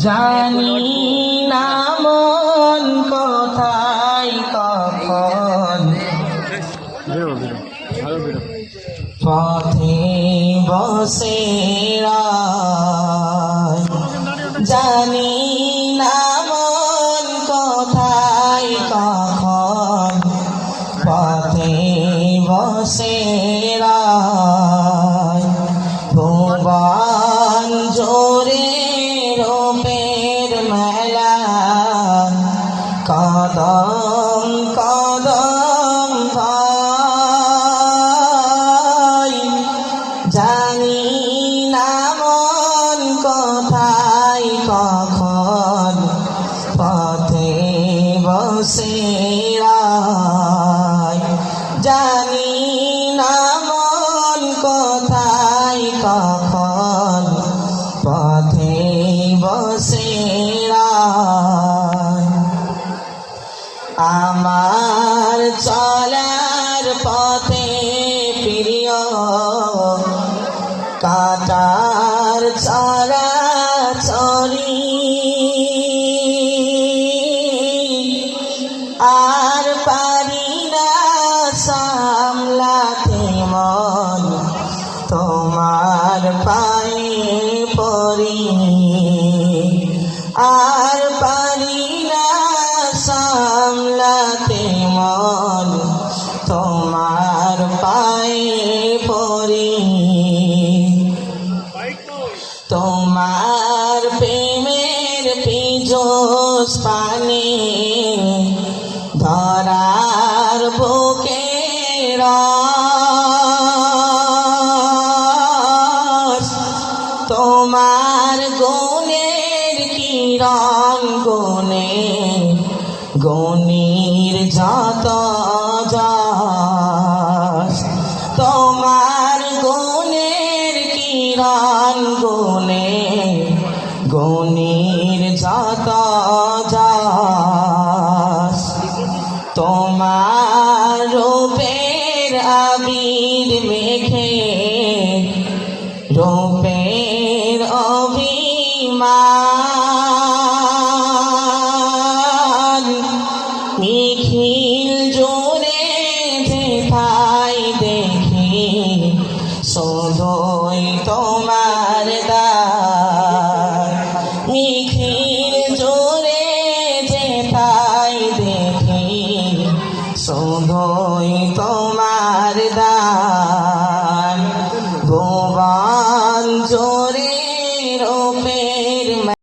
জানি না মন কোথায় কখন পথে বসে রয়। জানি না মন কোথায় কখন পথে বসে রয়। ভুবন জোরে রূপের মেলা কদম কদম ভাই। জানি না মন কোথায় কখন পথে বসে রয়। জানি না মন কোথায় কখন পথে বসে রয়। আমার চলার পথে প্রিয় কাটার চরাচরি আর পারি না সামলাতে মন তোমার পায়ে পড়ি। আর পারি না সামলাতে মন তোমার পায়ে পড়ি। তোমার প্রেমের পিজোস পানে ধরার বুকে রস। তোমার গুণের কিরণ গুণে গুণীর যত যশ। তোমার গুণের কিরণ গুণে গুণীর যত যশ। তোমার রূপের আবির মেখে রূপের অভিমান